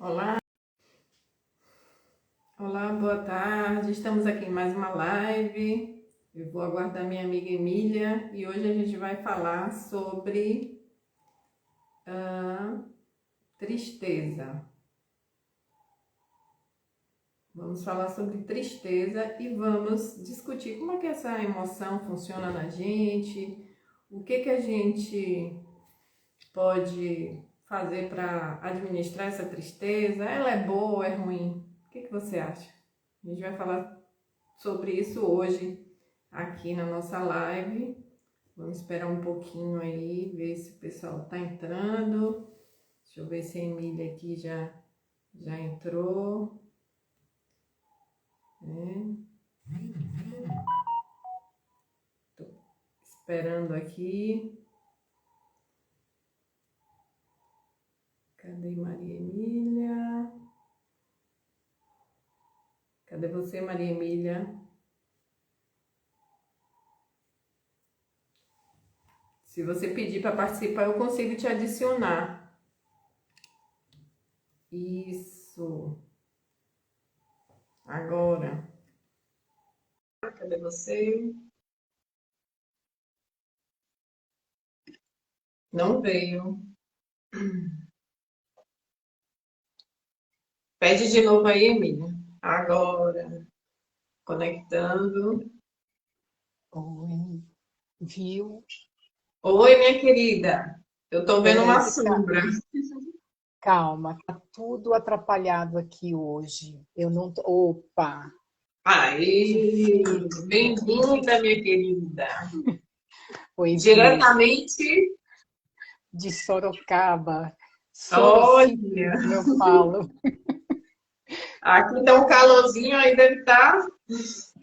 Olá, olá, boa tarde. Estamos aqui em mais uma live. Eu vou aguardar minha amiga Emília e hoje a gente vai falar sobre a tristeza. Vamos falar sobre tristeza e vamos discutir como é que essa emoção funciona na gente, o que a gente pode fazer para administrar essa tristeza. Ela é boa ou é ruim? O que você acha? A gente vai falar sobre isso hoje aqui na nossa live. Vamos esperar um pouquinho aí, ver se o pessoal tá entrando. Deixa eu ver se a Emília aqui já entrou. Tô esperando aqui. Cadê Maria Emília? Cadê você, Maria Emília? Se você pedir para participar, eu consigo te adicionar. Isso. Agora. Cadê você? Não veio. Pede de novo aí, Emília. Agora. Conectando. Oi, viu? Oi, minha querida. Eu tô vendo uma É, sombra. calma, tá tudo atrapalhado aqui hoje. Eu não tô... Opa, Aí, difícil. bem-vinda, minha querida. Pois isso, Diretamente, de Sorocaba, olha, Sorocibina, como eu falo. aqui tá um calorzinho, aí deve estar.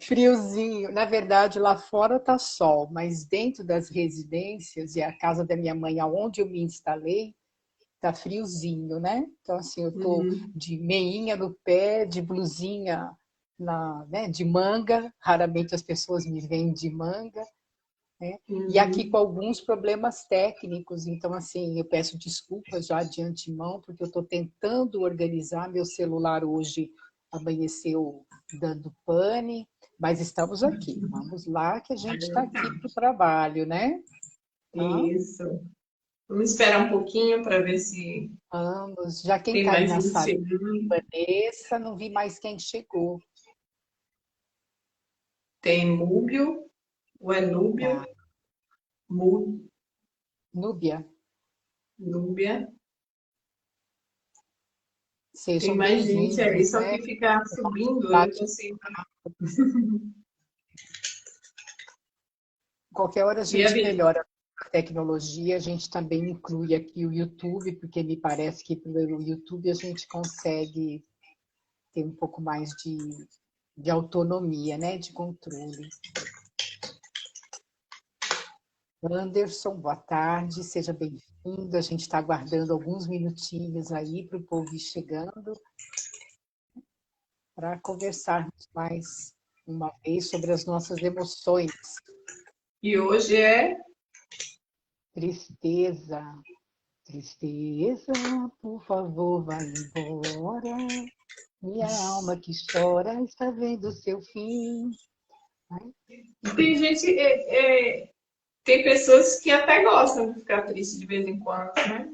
Friozinho. Na verdade, lá fora tá sol, mas dentro das residências e a casa da minha mãe, aonde eu me instalei, tá friozinho, né? Então, assim, eu tô de meinha no pé, de blusinha de manga. Raramente as pessoas me veem de manga, né? E aqui com alguns problemas técnicos, então, assim, eu peço desculpas já de antemão, porque eu estou tentando organizar meu celular hoje, amanheceu dando pane, mas estamos aqui. Vamos lá, que a gente está aqui para o trabalho, né? Tá? Isso. Vamos esperar um pouquinho para ver se Vamos. Já quem tem está aí mais na gente sala, chegando. Vanessa, não vi mais quem chegou. Tem Núbio, ou é Núbio? Tá. Mu- Núbia, Núbia. Tem sejam mais gente aí, bem-vindos, só né? que ficar subindo, eu não Bate consigo. Qualquer hora a Me gente avisa. melhora a tecnologia, a gente também inclui aqui o YouTube, porque me parece que pelo YouTube a gente consegue ter um pouco mais de autonomia, né? De controle. Anderson, boa tarde, seja bem-vindo. A gente está aguardando alguns minutinhos aí para o povo ir chegando, para conversarmos mais uma vez sobre as nossas emoções. E hoje é. Tristeza, tristeza, por favor, vá embora. Minha alma que chora está vendo o seu fim. Tem gente, tem pessoas que até gostam de ficar triste de vez em quando, né?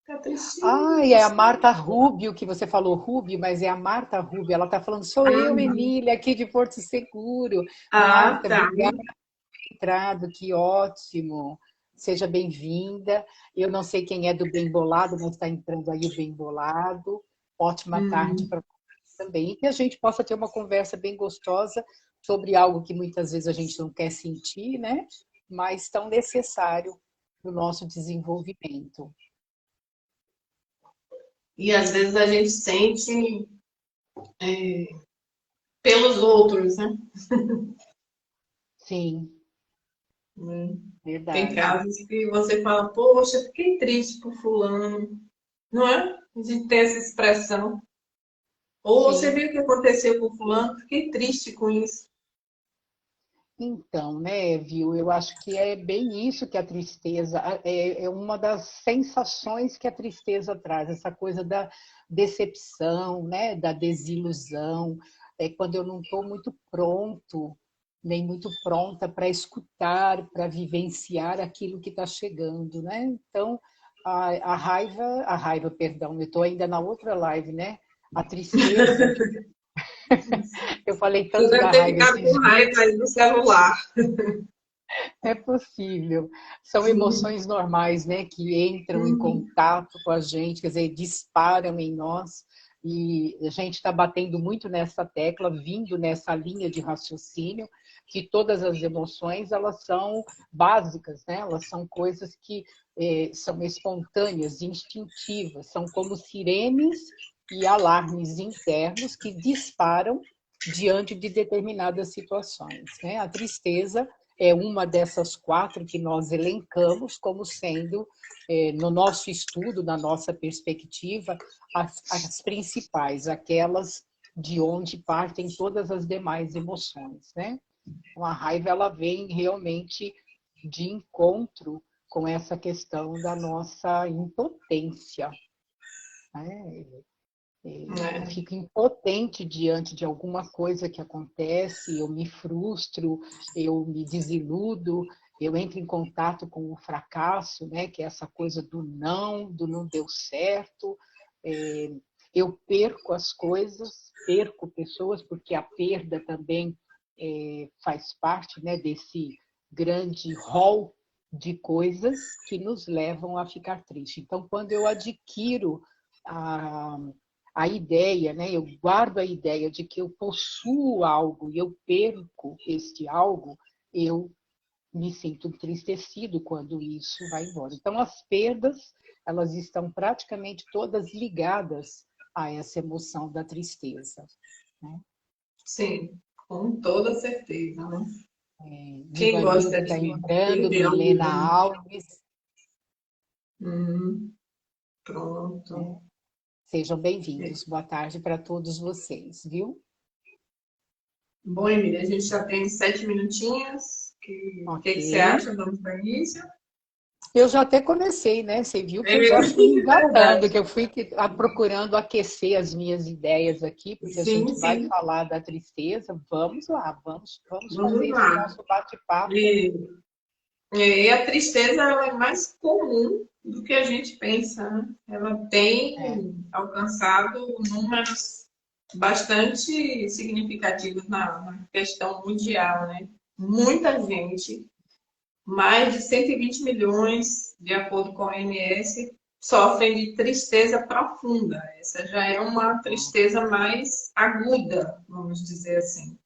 Ficar Ah, tristinho, é a assim. Marta Rubio, que você falou Rubio, mas é a Marta Rubio. Ela está falando, sou eu, Ah, Emília, aqui de Porto Seguro. ah, Marta, tá. obrigada por ter entrado, que ótimo. Seja bem-vinda. Eu não sei quem é do Bem Bolado, mas está entrando aí o Bem Bolado. Ótima tarde Hum. para você também. E que a gente possa ter uma conversa bem gostosa sobre algo que muitas vezes a gente não quer sentir, né? Mas tão necessário para o nosso desenvolvimento. E às vezes a gente sente pelos outros, né? Sim, Hum. Tem verdade. casos que você fala, poxa, fiquei triste por fulano, não é? A gente tem essa expressão. Ou você Sim. viu o que aconteceu com fulano, fiquei triste com isso. Então, né, viu? Eu acho que é bem isso que a tristeza é uma das sensações que a tristeza traz, essa coisa da decepção, né, da desilusão, é quando eu não estou muito pronto, nem muito pronta para escutar, para vivenciar aquilo que está chegando, né? Então, a raiva, perdão, eu estou ainda na outra live, né? A tristeza, eu falei Tu tanto deve da ter raiva ficado esses com dias. raiva aí do celular. É possível. São emoções normais, né, que entram em Uhum. contato com a gente, quer dizer, disparam em nós. E a gente está batendo muito nessa tecla, vindo nessa linha de raciocínio, que todas as emoções elas são básicas, né? Elas são coisas que são espontâneas, instintivas, são como sirenes e alarmes internos que disparam diante de determinadas situações, né? A tristeza é uma dessas quatro que nós elencamos como sendo, no nosso estudo, na nossa perspectiva, as principais, aquelas de onde partem todas as demais emoções, né? Então, a raiva ela vem realmente de encontro com essa questão da nossa impotência, né? Eu É. fico impotente diante de alguma coisa que acontece, eu me frustro, eu me desiludo, eu entro em contato com o fracasso, né? Que é essa coisa do não deu certo. Eu perco as coisas, perco pessoas, porque a perda também faz parte, né, desse grande rol de coisas que nos levam a ficar triste. Então, quando eu adquiro a a ideia, né? Eu guardo a ideia de que eu possuo algo e eu perco este algo, eu me sinto entristecido quando isso vai embora. Então, as perdas, elas estão praticamente todas ligadas a essa emoção da tristeza, né? Sim, com toda certeza, né? Viva Quem Nil gosta que está de entrando, perder Milena alguém? Alves, Pronto. né? Sejam bem-vindos. Boa tarde para todos vocês, viu? Bom, Emília, a gente já tem 7 minutinhos. O que que você Ok. acha? Vamos para o início? Eu já até comecei, né? Você viu que É eu já fui engatando, verdade. que eu fui procurando aquecer as minhas ideias aqui, porque a Sim, gente vai sim. falar da tristeza. Vamos lá, vamos fazer Vamos esse lá. nosso bate-papo. E, e a tristeza ela é mais comum do que a gente pensa, né? Ela É, tem alcançado números bastante significativos na questão mundial, né? Muita gente, mais de 120 milhões, de acordo com a OMS, sofrem de tristeza profunda. Essa já é uma tristeza mais aguda, vamos dizer assim.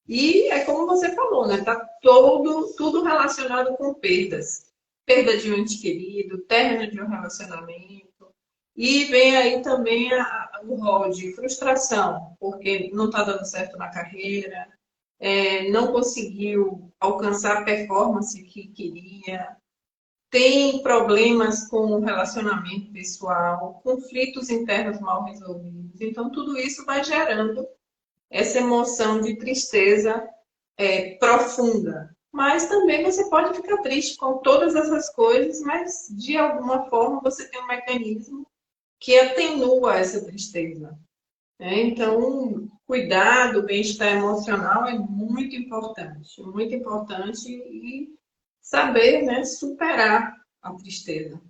E é como você falou, né? Tá tudo relacionado com perdas. Perda de um ente querido, término de um relacionamento. E vem aí também o rol de frustração, porque não está dando certo na carreira, não conseguiu alcançar a performance que queria, tem problemas com o relacionamento pessoal, conflitos internos mal resolvidos. Então, tudo isso vai gerando essa emoção de tristeza profunda. Mas também você pode ficar triste com todas essas coisas, mas de alguma forma você tem um mecanismo que atenua essa tristeza. Então, cuidar do bem-estar emocional é muito importante e saber, né, superar a tristeza.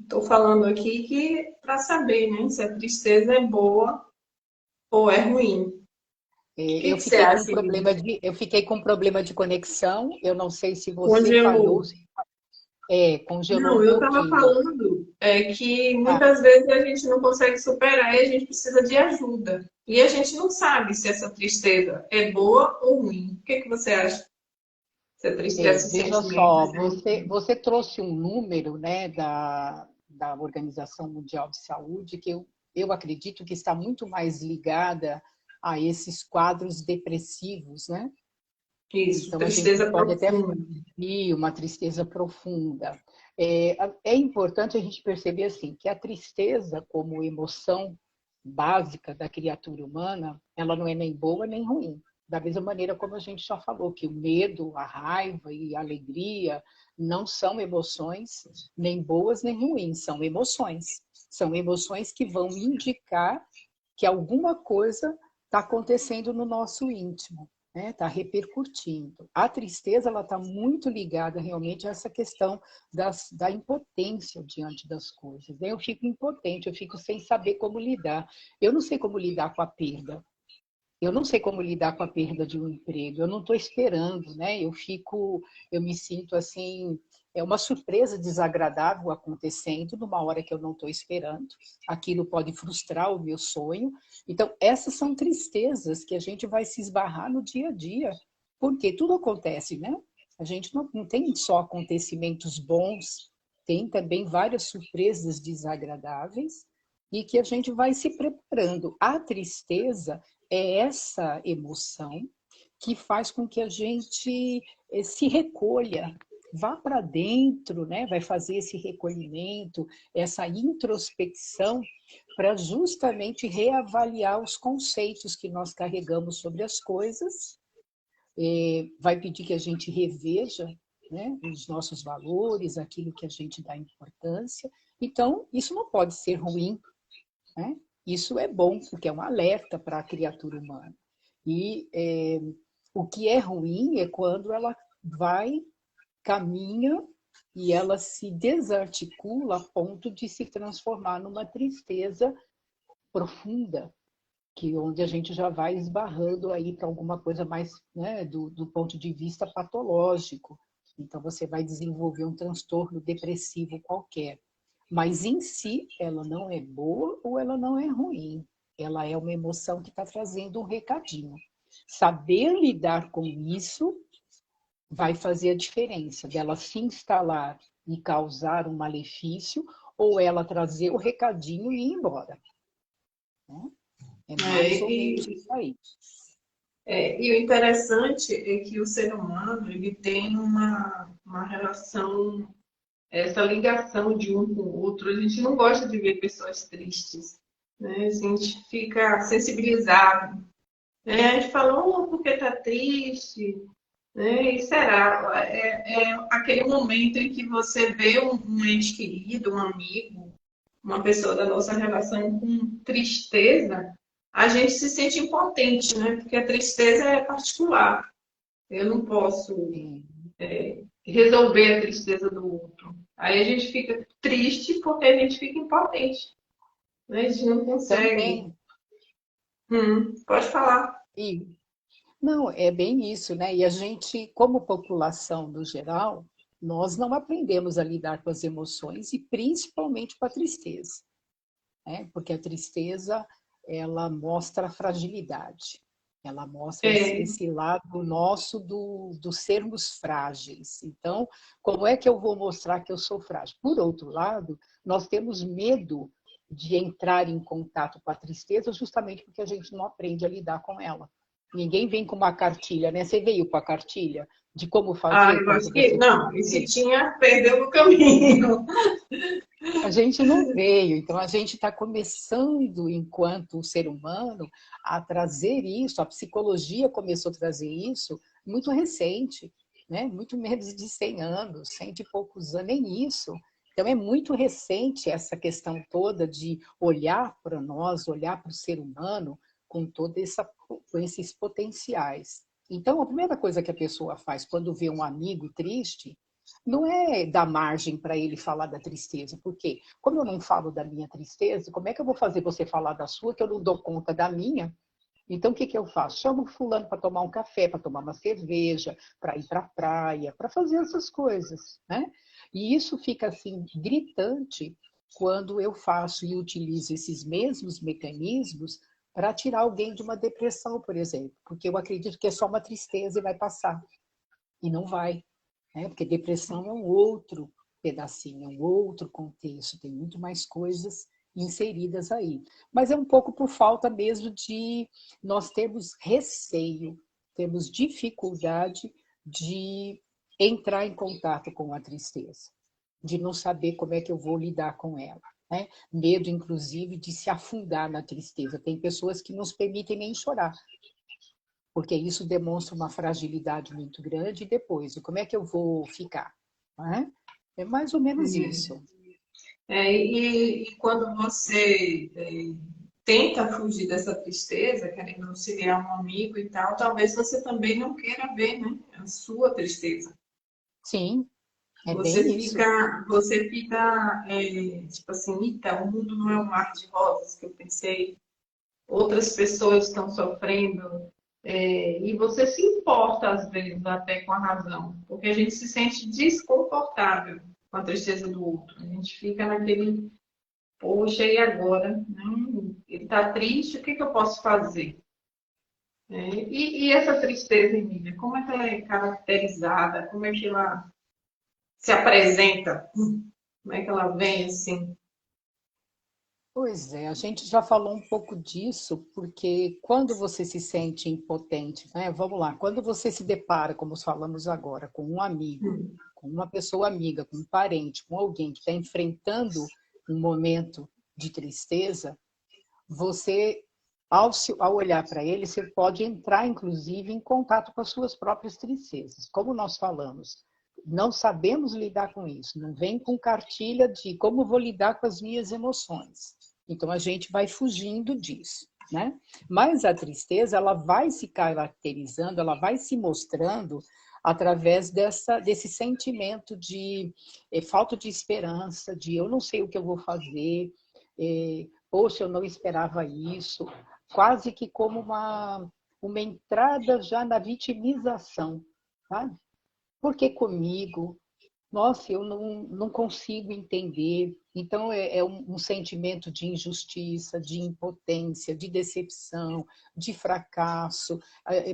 Estou falando aqui que para saber, né, se a tristeza é boa ou é ruim. O que eu que você fiquei com acha, Emília? eu fiquei com problema de conexão. Eu não sei se você falhou, Congelou. congelou Não, um eu estava pouquinho. falando que Ah, muitas vezes a gente não consegue superar e a gente precisa de ajuda. E a gente não sabe se essa tristeza é boa ou ruim. O que que você acha? Essa tristeza se Veja sente mesmo. só, você trouxe um número, né, da Organização Mundial de Saúde que eu acredito que está muito mais ligada a esses quadros depressivos, né? Isso, Então, a gente tristeza pode até profunda. ir uma tristeza profunda. É importante a gente perceber assim que a tristeza, como emoção básica da criatura humana, ela não é nem boa nem ruim. Da mesma maneira como a gente já falou, que o medo, a raiva e a alegria não são emoções nem boas nem ruins, são emoções. São emoções que vão indicar que alguma coisa está acontecendo no nosso íntimo, né? Está repercutindo. A tristeza ela está muito ligada realmente a essa questão da impotência diante das coisas. Né? Eu fico impotente, eu fico sem saber como lidar. Eu não sei como lidar com a perda. Eu não sei como lidar com a perda de um emprego. Eu não estou esperando, né? Eu me sinto assim, é uma surpresa desagradável acontecendo numa hora que eu não estou esperando. Aquilo pode frustrar o meu sonho. Então, essas são tristezas que a gente vai se esbarrar no dia a dia, porque tudo acontece, né? A gente não tem só acontecimentos bons, tem também várias surpresas desagradáveis e que a gente vai se preparando. A tristeza é essa emoção que faz com que a gente se recolha, vá para dentro, né? Vai fazer esse recolhimento, essa introspecção, para justamente reavaliar os conceitos que nós carregamos sobre as coisas, vai pedir que a gente reveja, né, os nossos valores, aquilo que a gente dá importância. Então, isso não pode ser ruim, né? Isso é bom, porque é um alerta para a criatura humana. E o que é ruim é quando ela vai, caminha e ela se desarticula a ponto de se transformar numa tristeza profunda, que onde a gente já vai esbarrando aí para alguma coisa mais, né, do ponto de vista patológico. Então, você vai desenvolver um transtorno depressivo qualquer. Mas, em si, ela não é boa ou ela não é ruim. Ela é uma emoção que está trazendo um recadinho. Saber lidar com isso vai fazer a diferença dela se instalar e causar um malefício ou ela trazer o recadinho e ir embora. Né? É mais ou menos E, isso aí. e o interessante é que o ser humano ele tem uma relação, essa ligação de um com o outro. A gente não gosta de ver pessoas tristes, né? A gente fica sensibilizado. Né? A gente fala, oh, porque tá triste? Né? E será? É aquele momento em que você vê um ente querido, um amigo, uma pessoa da nossa relação com tristeza, a gente se sente impotente, né? Porque a tristeza é particular. Eu não posso resolver a tristeza do outro. Aí a gente fica triste porque a gente fica impotente. Né? A gente não consegue. Também. Pode falar. E, não, é bem isso, né? E a gente, como população no geral, nós não aprendemos a lidar com as emoções e principalmente com a tristeza, né? Porque a tristeza, ela mostra a fragilidade. Ela mostra É, esse lado nosso do sermos frágeis. Então, como é que eu vou mostrar que eu sou frágil? Por outro lado, nós temos medo de entrar em contato com a tristeza justamente porque a gente não aprende a lidar com ela. Ninguém vem com uma cartilha, né? Você veio com a cartilha de como fazer eu acho quando que você não. E se tinha, perdeu o caminho. a gente não veio, então a gente está começando, enquanto ser humano, a trazer isso, a psicologia começou a trazer isso muito recente, né? Muito menos de 100 anos, 100 e poucos anos, nem isso. Então é muito recente essa questão toda de olhar para nós, olhar para o ser humano com esses potenciais. Então a primeira coisa que a pessoa faz quando vê um amigo triste não é dar margem para ele falar da tristeza, porque como eu não falo da minha tristeza, como é que eu vou fazer você falar da sua, que eu não dou conta da minha? Então, o que eu faço? Chamo o fulano para tomar um café, para tomar uma cerveja, para ir para a praia, para fazer essas coisas, né? E isso fica assim gritante quando eu faço e utilizo esses mesmos mecanismos para tirar alguém de uma depressão, por exemplo, porque eu acredito que é só uma tristeza e vai passar. E não vai, né? Porque depressão é um outro pedacinho, é um outro contexto, tem muito mais coisas inseridas aí. Mas é um pouco por falta mesmo de nós termos receio, temos dificuldade de entrar em contato com a tristeza, de não saber como é que eu vou lidar com ela. Né? Medo, inclusive, de se afundar na tristeza. Tem pessoas que não nos permitem nem chorar, porque isso demonstra uma fragilidade muito grande. E depois, como é que eu vou ficar? Né? É mais ou menos isso. E quando você tenta fugir dessa tristeza, querendo auxiliar um amigo e tal, talvez você também não queira ver, né, a sua tristeza. Sim, é bem isso. Você fica tipo assim, então, o mundo não é um mar de rosas, que eu pensei, outras pessoas estão sofrendo, e você se importa, às vezes, até com a razão, porque a gente se sente desconfortável com a tristeza do outro. A gente fica naquele, poxa, e agora? Ele está triste, o que que eu posso fazer? E essa tristeza, Emília, como é que ela é caracterizada? Como é que ela se apresenta? Como é que ela vem assim? Pois é, a gente já falou um pouco disso, porque quando você se sente impotente, né? Vamos lá, quando você se depara, como falamos agora, com um amigo, com uma pessoa amiga, com um parente, com alguém que está enfrentando um momento de tristeza, você, ao olhar para ele, você pode entrar, inclusive, em contato com as suas próprias tristezas. Como nós falamos, não sabemos lidar com isso, não vem com cartilha de como vou lidar com as minhas emoções. Então, a gente vai fugindo disso, né? Mas a tristeza, ela vai se caracterizando, ela vai se mostrando através desse sentimento de falta de esperança, de eu não sei o que eu vou fazer, poxa, eu não esperava isso, quase que como uma entrada já na vitimização, sabe? Por que comigo? Nossa, eu não consigo entender. Então, é um sentimento de injustiça, de impotência, de decepção, de fracasso.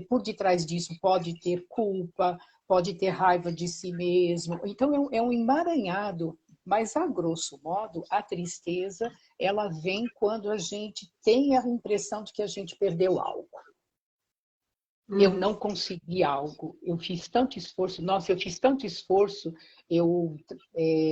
Por detrás disso pode ter culpa, pode ter raiva de si mesmo. Então, é um emaranhado. Mas, a grosso modo, a tristeza, ela vem quando a gente tem a impressão de que a gente perdeu algo. Eu não consegui algo, eu fiz tanto esforço, nossa, eu fiz tanto esforço, eu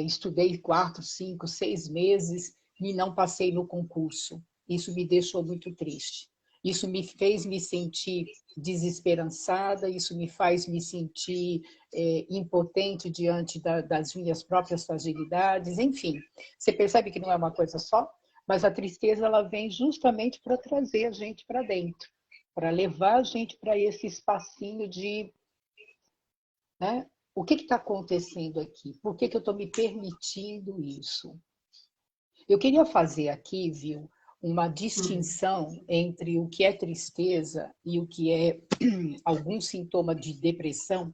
estudei 4, 5, 6 meses e não passei no concurso. Isso me deixou muito triste. Isso me fez me sentir desesperançada, isso me faz me sentir impotente diante das minhas próprias fragilidades, enfim. Você percebe que não é uma coisa só? Mas a tristeza, ela vem justamente para trazer a gente para dentro, para levar a gente para esse espacinho de, né? O que está acontecendo aqui? Por que eu estou me permitindo isso? Eu queria fazer aqui, viu, uma distinção entre o que é tristeza e o que é algum sintoma de depressão.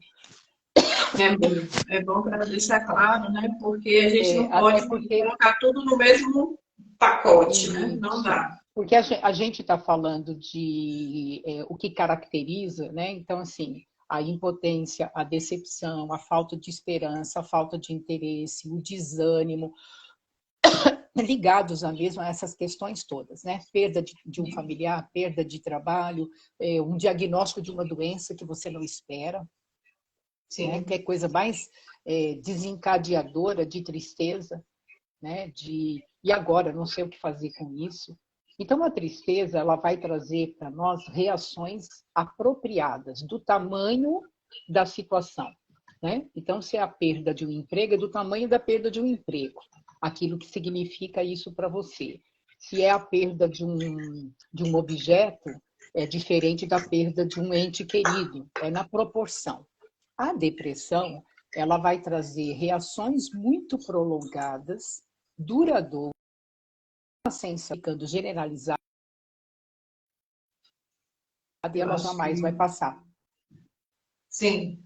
É bom para deixar claro, né? Porque a gente não pode porque colocar tudo no mesmo pacote, né? Não dá. Porque a gente está falando de o que caracteriza, né? Então, assim, a impotência, a decepção, a falta de esperança, a falta de interesse, o desânimo, ligados a essas questões todas, né? Perda de um familiar, perda de trabalho, um diagnóstico de uma doença que você não espera, né? Que é coisa mais desencadeadora de tristeza, né? E agora, não sei o que fazer com isso. Então, a tristeza, ela vai trazer para nós reações apropriadas do tamanho da situação, né? Então, se é a perda de um emprego, é do tamanho da perda de um emprego, aquilo que significa isso para você. Se é a perda de um objeto, é diferente da perda de um ente querido, é na proporção. A depressão, ela vai trazer reações muito prolongadas, duradouras, ficando generalizada, e ela jamais vai passar. Sim.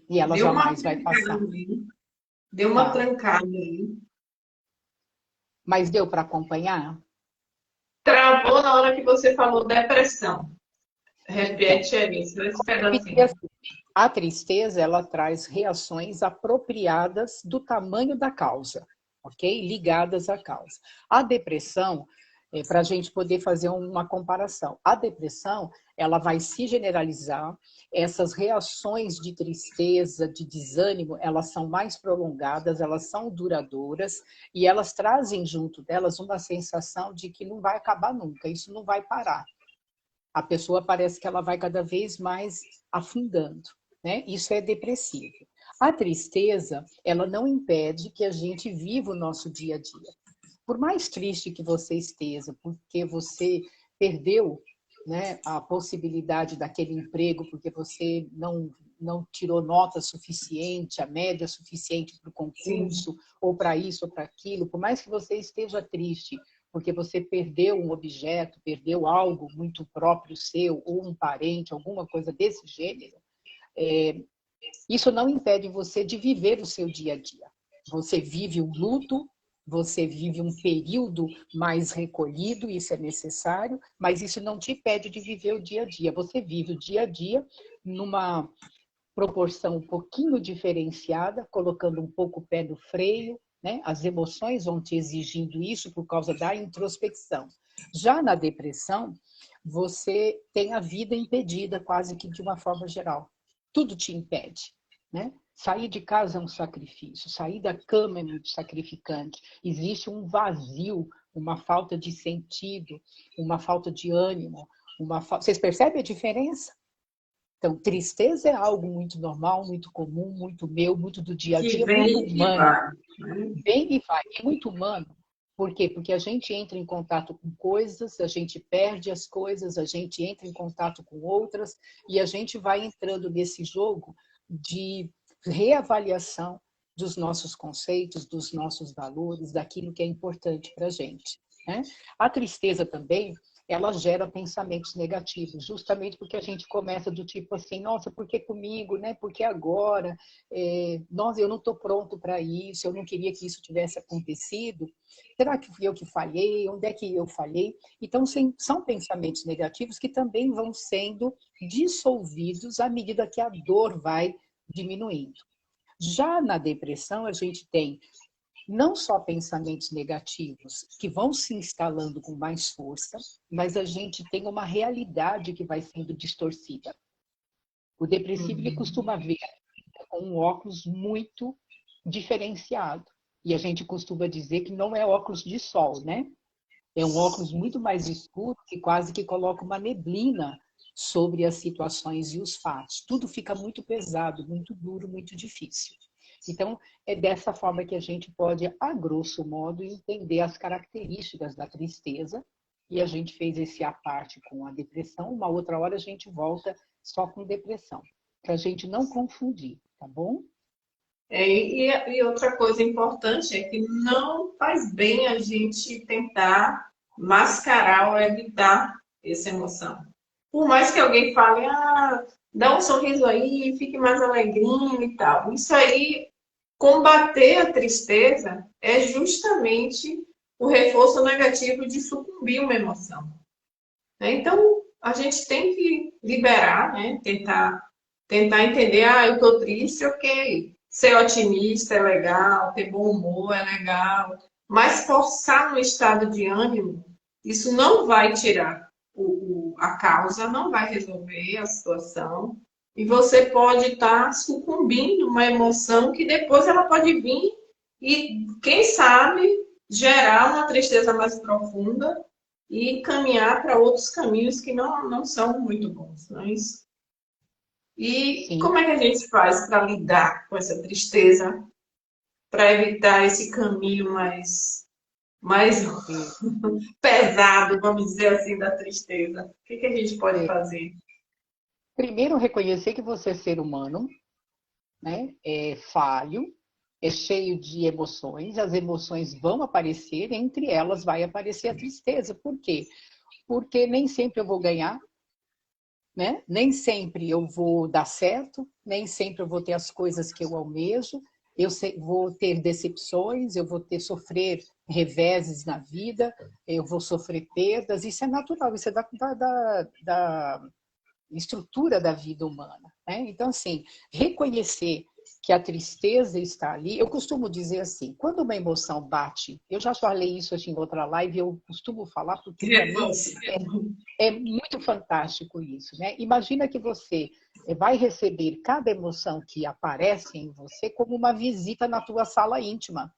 E ela jamais vai passar. Deu uma trancada aí. Mas deu para acompanhar? Travou na hora que você falou depressão. Repete aí, esse pedacinho. A tristeza, ela traz reações apropriadas do tamanho da causa, ok? Ligadas à causa. A depressão, para a gente poder fazer uma comparação, a depressão, ela vai se generalizar, essas reações de tristeza, de desânimo, elas são mais prolongadas, elas são duradouras e elas trazem junto delas uma sensação de que não vai acabar nunca, isso não vai parar. A pessoa parece que ela vai cada vez mais afundando, né? Isso é depressivo. A tristeza, ela não impede que a gente viva o nosso dia a dia. Por mais triste que você esteja, porque você perdeu, né, a possibilidade daquele emprego, porque você não tirou nota suficiente, a média suficiente para o concurso, Sim. ou para isso ou para aquilo, por mais que você esteja triste, porque você perdeu um objeto, perdeu algo muito próprio seu, ou um parente, alguma coisa desse gênero, isso não impede você de viver o seu dia a dia. Você vive o luto, você vive um período mais recolhido, isso é necessário, mas isso não te impede de viver o dia a dia. Você vive o dia a dia numa proporção um pouquinho diferenciada, colocando um pouco o pé no freio, né? As emoções vão te exigindo isso por causa da introspecção. Já na depressão, você tem a vida impedida quase que de uma forma geral. Tudo te impede, né? Sair de casa é um sacrifício, sair da cama é muito sacrificante. Existe um vazio, uma falta de sentido, uma falta de ânimo. Vocês percebem a diferença? Então, tristeza é algo muito normal, muito comum, muito meu, muito do dia a Que dia, muito vem e humano. vai, né? Vem e vai, é muito humano. Por quê? Porque a gente entra em contato com coisas, a gente perde as coisas, a gente entra em contato com outras, e a gente vai entrando nesse jogo de reavaliação dos nossos conceitos, dos nossos valores, daquilo que é importante para a gente, né? A tristeza também, ela gera pensamentos negativos, justamente porque a gente começa do tipo assim, nossa, por que comigo, né? Por que agora? Nossa, eu não estou pronto para isso, eu não queria que isso tivesse acontecido. Será que fui eu que falhei? Onde é que eu falhei? Então, são pensamentos negativos que também vão sendo dissolvidos à medida que a dor vai diminuindo. Já na depressão, a gente tem não só pensamentos negativos que vão se instalando com mais força, mas a gente tem uma realidade que vai sendo distorcida. O depressivo ele Uhum. costuma ver com um óculos muito diferenciado. E a gente costuma dizer que não é óculos de sol, né? É um óculos muito mais escuro que quase que coloca uma neblina sobre as situações e os fatos. Tudo fica muito pesado, muito duro, muito difícil. Então, é dessa forma que a gente pode, a grosso modo, entender as características da tristeza. E a gente fez esse à parte com a depressão. Uma outra hora a gente volta só com depressão, para a gente não confundir, tá bom? E outra coisa importante é que não faz bem a gente tentar mascarar ou evitar essa emoção. Por mais que alguém fale, dá um sorriso aí, fique mais alegrinho e tal. Isso aí, combater a tristeza é justamente o reforço negativo de sucumbir uma emoção, né? Então, a gente tem que liberar, né? Tentar entender, eu estou triste, ok. Ser otimista é legal, ter bom humor é legal, mas forçar no estado de ânimo, isso não vai tirar a causa, não vai resolver a situação, e você pode estar sucumbindo a uma emoção que depois ela pode vir e, quem sabe, gerar uma tristeza mais profunda e caminhar para outros caminhos que não são muito bons. Mas e Sim. como é que a gente faz para lidar com essa tristeza, para evitar esse caminho mais pesado, vamos dizer assim, da tristeza? O que a gente pode fazer? Primeiro, reconhecer que você é ser humano, né? É falho, é cheio de emoções, as emoções vão aparecer, entre elas vai aparecer a tristeza. Por quê? Porque nem sempre eu vou ganhar, né? Nem sempre eu vou dar certo, nem sempre eu vou ter as coisas que eu almejo, vou ter decepções, eu vou sofrer reveses na vida, eu vou sofrer perdas, isso é natural, isso é da estrutura da vida humana, né? Então, assim, reconhecer que a tristeza está ali. Eu costumo dizer assim, quando uma emoção bate, eu já falei isso assim, em outra live, eu costumo falar porque para mim é muito fantástico isso, né? Imagina que você vai receber cada emoção que aparece em você como uma visita na tua sala íntima.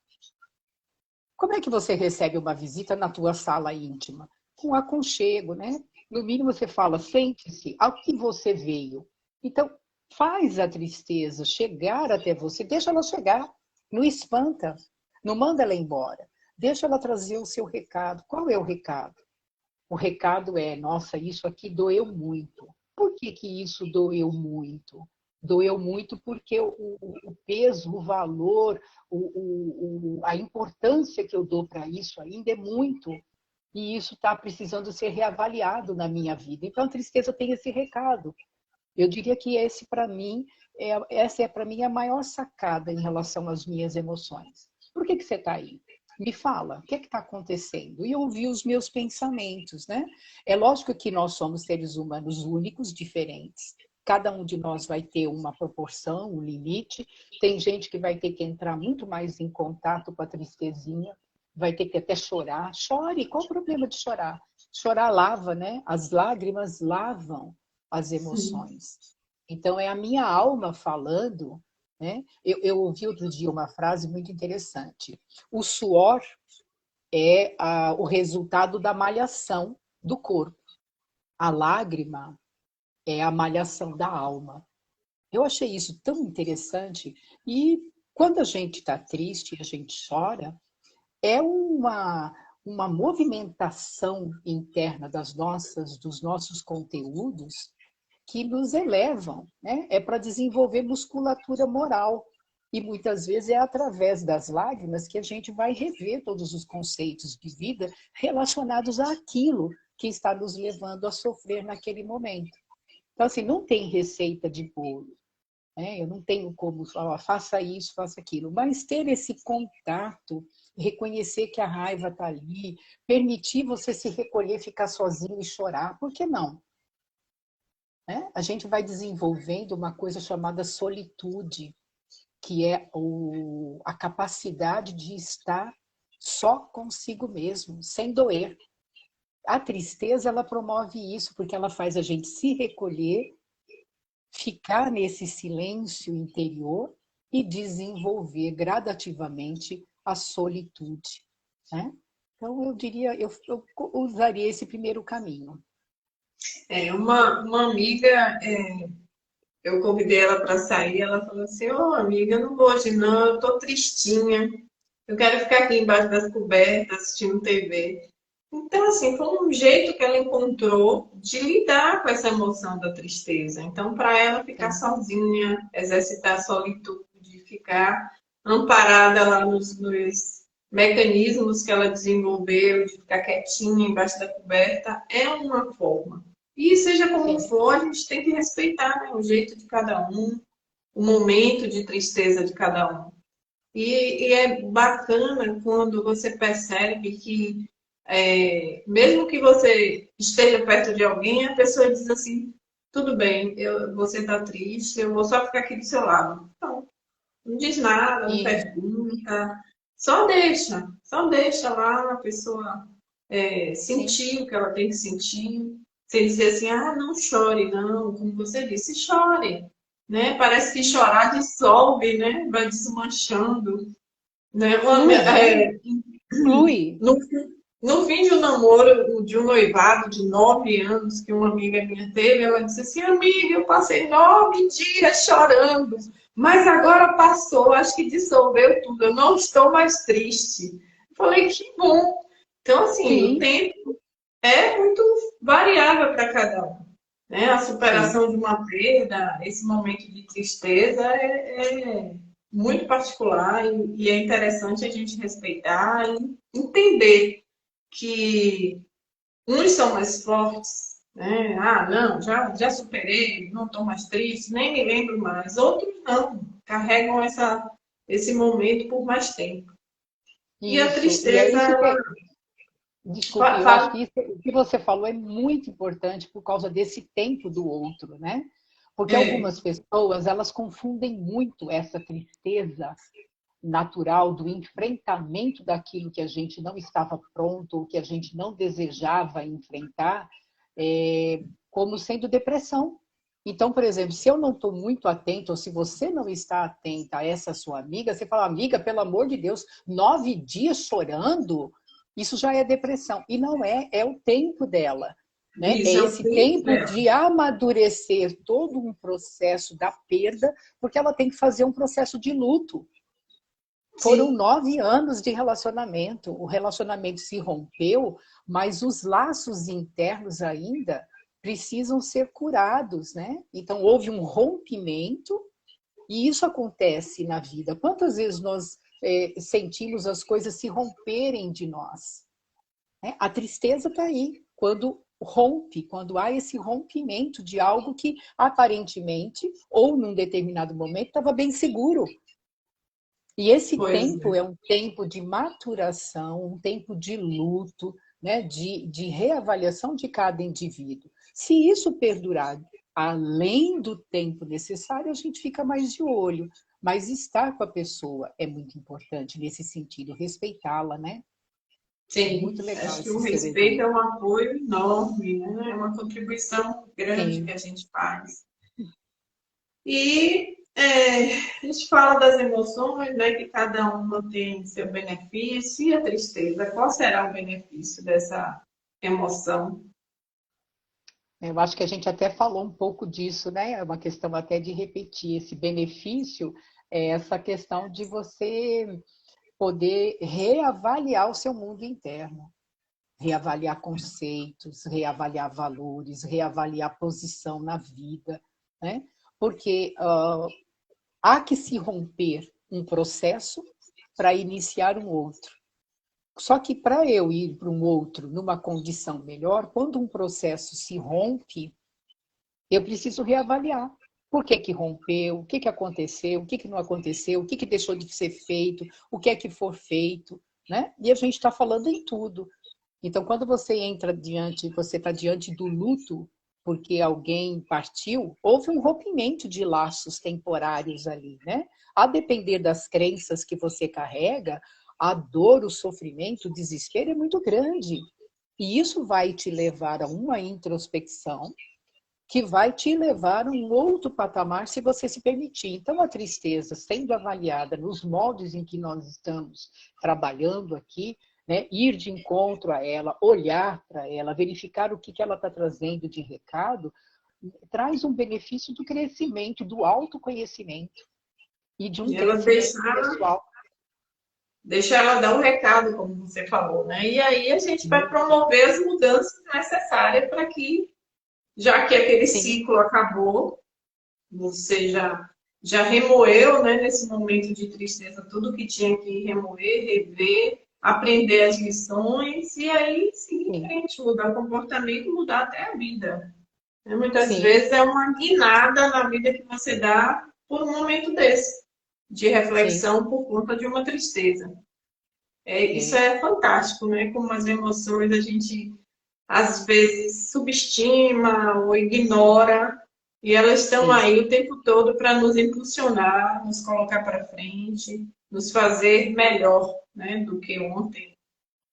Como é que você recebe uma visita na tua sala íntima? Com aconchego, né? No mínimo você fala, sente-se, ao que você veio. Então, faz a tristeza chegar até você, deixa ela chegar, não espanta, não manda ela embora. Deixa ela trazer o seu recado. Qual é o recado? O recado é, nossa, isso aqui doeu muito. Por que que isso doeu muito? Doeu muito porque o peso, o valor, a importância que eu dou para isso ainda é muito. E isso está precisando ser reavaliado na minha vida. Então, a tristeza tem esse recado. Eu diria que essa é para mim a maior sacada em relação às minhas emoções. Por que você está aí? Me fala, o que está acontecendo? E ouvir os meus pensamentos, né? É lógico que nós somos seres humanos únicos, diferentes. Cada um de nós vai ter uma proporção, um limite. Tem gente que vai ter que entrar muito mais em contato com a tristezinha, vai ter que até chorar. Chore, qual o problema de chorar? Chorar lava, né? As lágrimas lavam as emoções. Então, é a minha alma falando, né? Eu ouvi outro dia uma frase muito interessante. O suor é o resultado da malhação do corpo. A lágrima é a malhação da alma. Eu achei isso tão interessante. E quando a gente está triste, a gente chora, é uma movimentação interna dos nossos conteúdos que nos elevam, né? É para desenvolver musculatura moral. E muitas vezes é através das lágrimas que a gente vai rever todos os conceitos de vida relacionados àquilo que está nos levando a sofrer naquele momento. Então, assim, não tem receita de bolo, né? Eu não tenho como falar, faça isso, faça aquilo, mas ter esse contato, reconhecer que a raiva está ali, permitir você se recolher, ficar sozinho e chorar, por que não? Né? A gente vai desenvolvendo uma coisa chamada solitude, que é a capacidade de estar só consigo mesmo, sem doer. A tristeza, ela promove isso, porque ela faz a gente se recolher, ficar nesse silêncio interior e desenvolver gradativamente a solitude. Né? Então, eu diria, eu usaria esse primeiro caminho. Uma amiga, eu convidei ela para sair, ela falou assim, ô amiga, eu não vou hoje não, eu tô tristinha, eu quero ficar aqui embaixo das cobertas assistindo TV. Então, assim, foi um jeito que ela encontrou de lidar com essa emoção da tristeza. Então, para ela ficar sozinha, exercitar a solitude, ficar amparada lá nos mecanismos que ela desenvolveu, de ficar quietinha embaixo da coberta, é uma forma. E seja como for, a gente tem que respeitar, né, o jeito de cada um, o momento de tristeza de cada um. E é bacana quando você percebe que, mesmo que você esteja perto de alguém, a pessoa diz assim, tudo bem, você está triste, eu vou só ficar aqui do seu lado. Não diz nada, não pergunta, só deixa lá a pessoa sentir o que ela tem que sentir. Sem dizer assim, não chore, não, como você disse, chore. Né? Parece que chorar dissolve, né? Vai desmanchando. Né? Flui. No fim de um namoro, de um noivado de 9 anos que uma amiga minha teve, ela disse assim, amiga, eu passei 9 dias chorando, mas agora passou, acho que dissolveu tudo, eu não estou mais triste. Eu falei, que bom. Então, assim, o tempo é muito variável para cada um. Né? A superação de uma perda, esse momento de tristeza é muito particular e é interessante a gente respeitar e entender que uns são mais fortes, né? Não, já superei, não estou mais triste, nem me lembro mais. Outros não, carregam esse momento por mais tempo. Isso. E a tristeza, Desculpe, eu acho que o que você falou é muito importante por causa desse tempo do outro, né? Porque algumas pessoas, elas confundem muito essa tristeza natural do enfrentamento daquilo que a gente não estava pronto ou que a gente não desejava enfrentar, como sendo depressão. Então, por exemplo, se eu não estou muito atento, ou se você não está atenta a essa sua amiga, você fala, amiga, pelo amor de Deus, 9 dias chorando, isso já é depressão. E não é, é o tempo dela. Né? É Isso é o esse tempo tempo dela. de amadurecer todo um processo da perda, porque ela tem que fazer um processo de luto. Foram 9 anos de relacionamento. O relacionamento se rompeu, mas os laços internos ainda precisam ser curados, né? Então, houve um rompimento e isso acontece na vida. Quantas vezes nós sentimos as coisas se romperem de nós? Né? A tristeza está aí, quando rompe, quando há esse rompimento de algo que aparentemente, ou num determinado momento, estava bem seguro. E esse tempo é um tempo de maturação, um tempo de luto, né? de reavaliação de cada indivíduo. Se isso perdurar além do tempo necessário, a gente fica mais de olho. Mas estar com a pessoa é muito importante nesse sentido, respeitá-la, né? Sim, Muito legal acho que o esse seu respeito exemplo. é um apoio enorme, né? É uma contribuição grande que Sim. a gente faz. E a gente fala das emoções, né? Que cada uma tem seu benefício. E a tristeza, qual será o benefício dessa emoção? Eu acho que a gente até falou um pouco disso, né? É uma questão até de repetir. Esse benefício é essa questão de você poder reavaliar o seu mundo interno, reavaliar conceitos, reavaliar valores, reavaliar posição na vida, né? Porque há que se romper um processo para iniciar um outro. Só que para eu ir para um outro numa condição melhor, quando um processo se rompe, eu preciso reavaliar. Por que que rompeu? O que que aconteceu? O que que não aconteceu? O que que deixou de ser feito? O que é que for feito? Né? E a gente está falando em tudo. Então, quando você entra diante, você está diante do luto, porque alguém partiu, houve um rompimento de laços temporários ali, né? A depender das crenças que você carrega, a dor, o sofrimento, o desespero é muito grande. E isso vai te levar a uma introspecção, que vai te levar a um outro patamar se você se permitir. Então, a tristeza, sendo avaliada nos moldes em que nós estamos trabalhando aqui, né, ir de encontro a ela, olhar para ela, verificar o que ela está trazendo de recado, traz um benefício do crescimento, do autoconhecimento e de um E ela crescimento pessoal. deixa ela dar um recado, como você falou, né? E aí a gente vai promover as mudanças necessárias para que, já que aquele Sim, ciclo acabou, você já remoeu, né, nesse momento de tristeza, tudo que tinha que remoer, rever, aprender as lições e aí seguir em sim, frente, mudar o comportamento, mudar até a vida. Né? Muitas sim, vezes é uma guinada na vida que você dá por um momento desse, de sim. reflexão por conta de uma tristeza. Isso É, é fantástico, né? Como as emoções a gente às vezes subestima ou ignora, e elas estão sim. aí o tempo todo para nos impulsionar, nos colocar para frente, nos fazer melhor, né, do que ontem.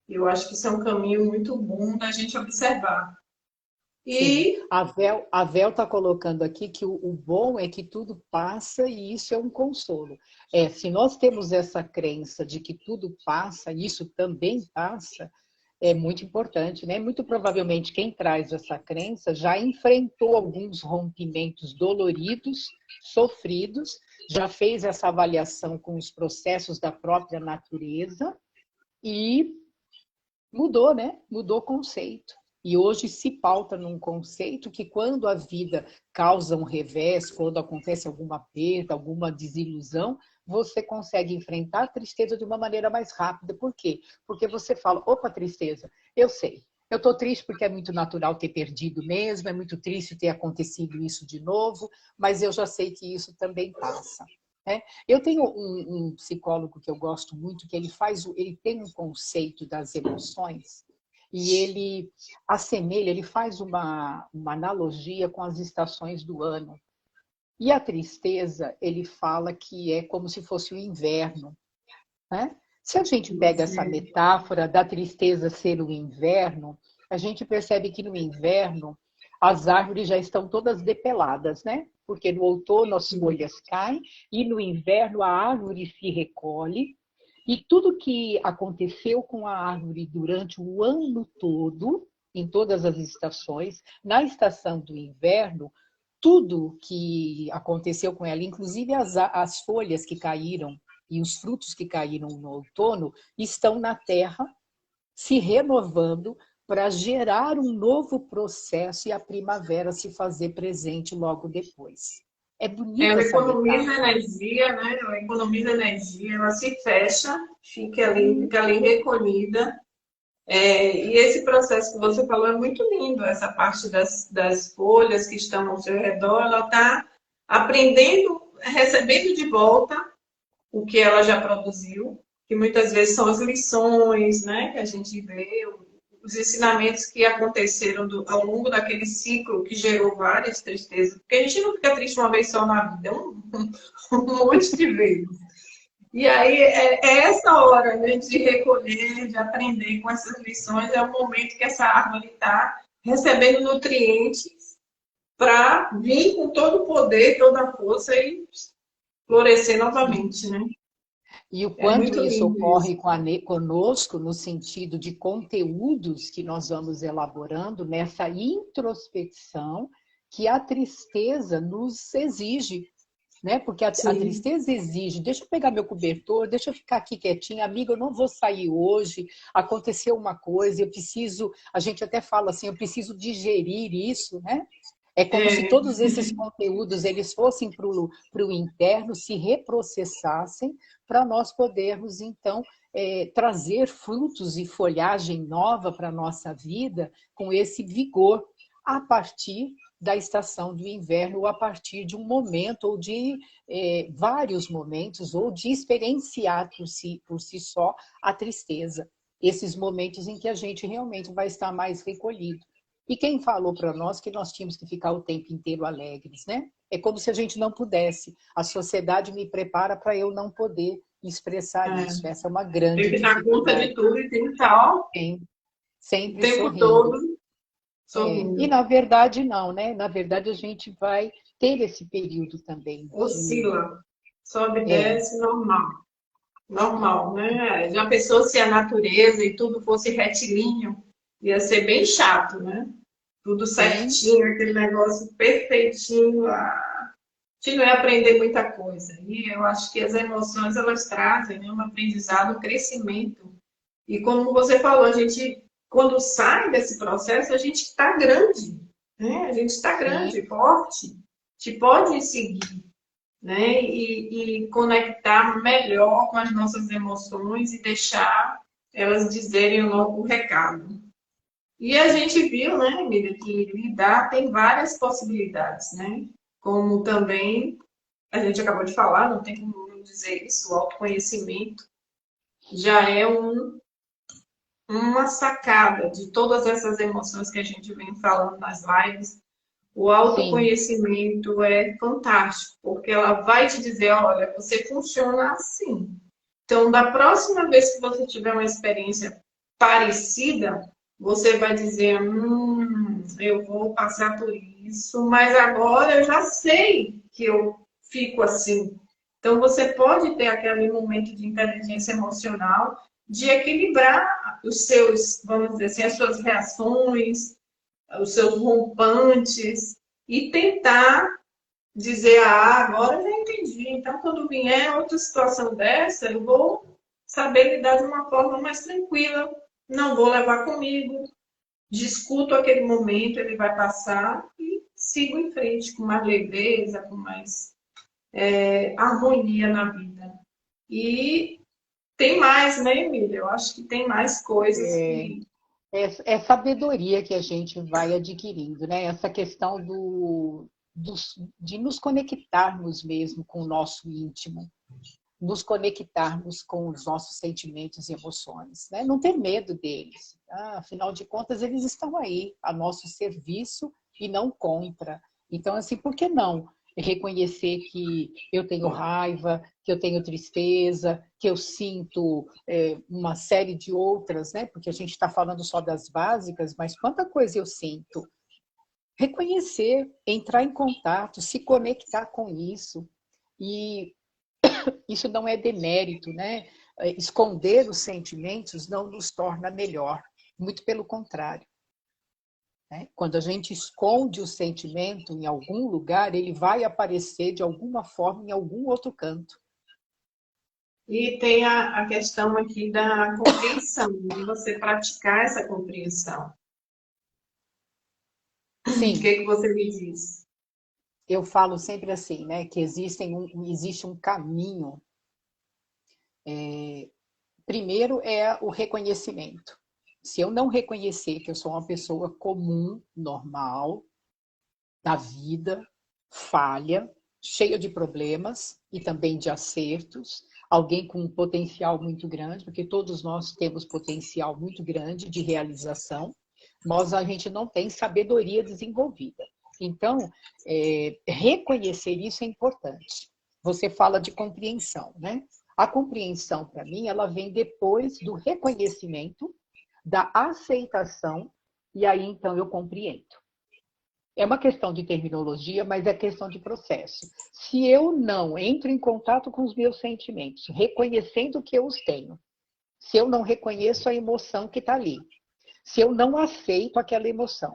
Eu acho que isso é um caminho muito bom da gente observar. Sim, E A Vel está colocando aqui que o bom é que tudo passa e isso é um consolo. Se nós temos essa crença de que tudo passa, e isso também passa, é muito importante, né? Muito provavelmente quem traz essa crença já enfrentou alguns rompimentos doloridos, sofridos, já fez essa avaliação com os processos da própria natureza e mudou, né? Mudou o conceito. E hoje se pauta num conceito que quando a vida causa um revés, quando acontece alguma perda, alguma desilusão, você consegue enfrentar a tristeza de uma maneira mais rápida. Por quê? Porque você fala, opa, tristeza, eu sei. Eu estou triste porque é muito natural ter perdido mesmo, é muito triste ter acontecido isso de novo, mas eu já sei que isso também passa. Né? Eu tenho um psicólogo que eu gosto muito, que ele tem um conceito das emoções, e ele assemelha, ele faz uma analogia com as estações do ano. E a tristeza, ele fala que é como se fosse o inverno, né? Se a gente pega essa metáfora da tristeza ser o inverno, a gente percebe que no inverno as árvores já estão todas depeladas, né? Porque no outono as folhas caem e no inverno a árvore se recolhe. E tudo que aconteceu com a árvore durante o ano todo, em todas as estações, na estação do inverno, tudo que aconteceu com ela, inclusive as folhas que caíram e os frutos que caíram no outono, estão na terra se renovando para gerar um novo processo e a primavera se fazer presente logo depois. É bonita Ela essa economiza metáfora. energia, né? Ela economiza energia, ela se fecha, fica ali recolhida. E esse processo que você falou é muito lindo, essa parte das folhas que estão ao seu redor, ela está aprendendo, recebendo de volta o que ela já produziu, que muitas vezes são as lições, né, que a gente vê, os ensinamentos que aconteceram ao longo daquele ciclo que gerou várias tristezas, porque a gente não fica triste uma vez só na vida, um monte de vezes. E aí é essa hora, né, de recolher, de aprender com essas lições, é o momento que essa árvore está recebendo nutrientes para vir com todo o poder, toda a força e florescer novamente, né? E o É quanto muito isso lindo isso. ocorre conosco no sentido de conteúdos que nós vamos elaborando nessa introspecção que a tristeza nos exige, né? Porque a Sim. tristeza exige, deixa eu pegar meu cobertor, deixa eu ficar aqui quietinha, amiga, eu não vou sair hoje, aconteceu uma coisa, eu preciso, a gente até fala assim, eu preciso digerir isso, né? É como se É, todos esses conteúdos eles fossem para o interno, se reprocessassem, para nós podermos, então, trazer frutos e folhagem nova para a nossa vida com esse vigor a partir da estação do inverno ou a partir de um momento ou de vários momentos ou de experienciar por si só a tristeza. Esses momentos em que a gente realmente vai estar mais recolhido. E quem falou para nós que nós tínhamos que ficar o tempo inteiro alegres, né? É como se a gente não pudesse. A sociedade me prepara para eu não poder expressar é. isso. Essa é uma Tem grande que dar conta de dificuldade. tudo e tem que estar ó, o Sempre tempo sorrindo. todo E sorrindo. na verdade não, né? Na verdade a gente vai ter esse período também de Oscila. Sobe e é, desce, normal. Normal, né? Já pensou se a natureza e tudo fosse retilíneo? Ia ser bem chato, né? Tudo sim, certinho, aquele negócio perfeitinho. A gente não ia aprender muita coisa. E eu acho que as emoções, elas trazem, né, um aprendizado, um crescimento. E como você falou, a gente, quando sai desse processo, a gente está grande, né? A gente está sim, grande, forte, a gente pode seguir, né? E conectar melhor com as nossas emoções e deixar elas dizerem o recado. E a gente viu, né, Emília, que lidar tem várias possibilidades, né? Como também a gente acabou de falar, não tem como não dizer isso, o autoconhecimento já é uma sacada de todas essas emoções que a gente vem falando nas lives. O sim, autoconhecimento é fantástico, porque ela vai te dizer, olha, você funciona assim. Então, da próxima vez que você tiver uma experiência parecida, você vai dizer, eu vou passar por isso, mas agora eu já sei que eu fico assim. Então, você pode ter aquele momento de inteligência emocional, de equilibrar os seus, vamos dizer assim, as suas reações, os seus rompantes, e tentar dizer, agora eu já entendi. Então, quando vier outra situação dessa, eu vou saber lidar de uma forma mais tranquila. Não vou levar comigo, discuto aquele momento, ele vai passar e sigo em frente com mais leveza, com mais harmonia na vida. E tem mais, né, Emília? Eu acho que tem mais coisas é, que. é sabedoria que a gente vai adquirindo, né? Essa questão de nos conectarmos mesmo com o nosso íntimo. nos conectarmos com os nossos sentimentos e emoções, né? Não ter medo deles. Afinal de contas, eles estão aí, a nosso serviço e não contra. Então, assim, por que não reconhecer que eu tenho raiva, que eu tenho tristeza, que eu sinto uma série de outras, né? Porque a gente está falando só das básicas, mas quanta coisa eu sinto. Reconhecer, entrar em contato, se conectar com isso. E isso não é demérito, né? Esconder os sentimentos não nos torna melhor, muito pelo contrário. Né? Quando a gente esconde o sentimento em algum lugar, ele vai aparecer de alguma forma em algum outro canto. E tem a questão aqui da compreensão, de você praticar essa compreensão. O Sim, que você me diz? eu falo sempre assim, né? Que existe um caminho. Primeiro é o reconhecimento. Se eu não reconhecer que eu sou uma pessoa comum, normal, da vida, falha, cheia de problemas e também de acertos, alguém com um potencial muito grande, porque todos nós temos potencial muito grande de realização, mas a gente não tem sabedoria desenvolvida. Então, reconhecer isso é importante. Você fala de compreensão, né? A compreensão, para mim, ela vem depois do reconhecimento, da aceitação, e aí então eu compreendo. É uma questão de terminologia, mas é questão de processo. Se eu não entro em contato com os meus sentimentos, reconhecendo que eu os tenho, se eu não reconheço a emoção que está ali, se eu não aceito aquela emoção,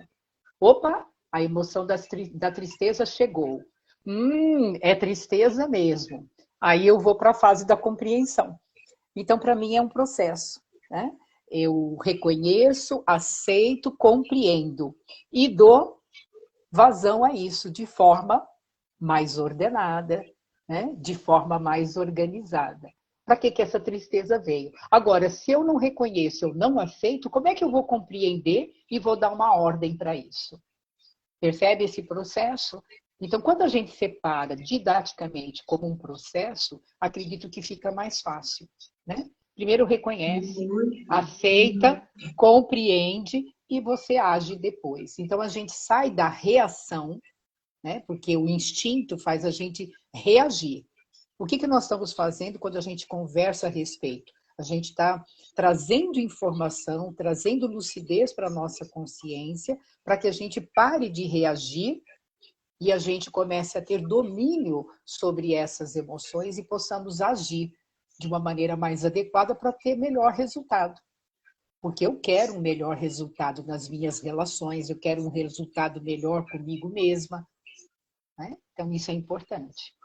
opa, a emoção da tristeza chegou. É tristeza mesmo. Aí eu vou para a fase da compreensão. Então, para mim, é um processo, né? Eu reconheço, aceito, compreendo e dou vazão a isso de forma mais ordenada, né? De forma mais organizada. Para que essa tristeza veio? Agora, se eu não reconheço, eu não aceito, como é que eu vou compreender e vou dar uma ordem para isso? Percebe esse processo? Então, quando a gente separa didaticamente como um processo, acredito que fica mais fácil, né? Primeiro reconhece, aceita, compreende e você age depois. Então, a gente sai da reação, né? Porque o instinto faz a gente reagir. O que nós estamos fazendo quando a gente conversa a respeito? A gente está trazendo informação, trazendo lucidez para a nossa consciência, para que a gente pare de reagir e a gente comece a ter domínio sobre essas emoções e possamos agir de uma maneira mais adequada para ter melhor resultado. Porque eu quero um melhor resultado nas minhas relações, eu quero um resultado melhor comigo mesma, né? Então, isso é importante.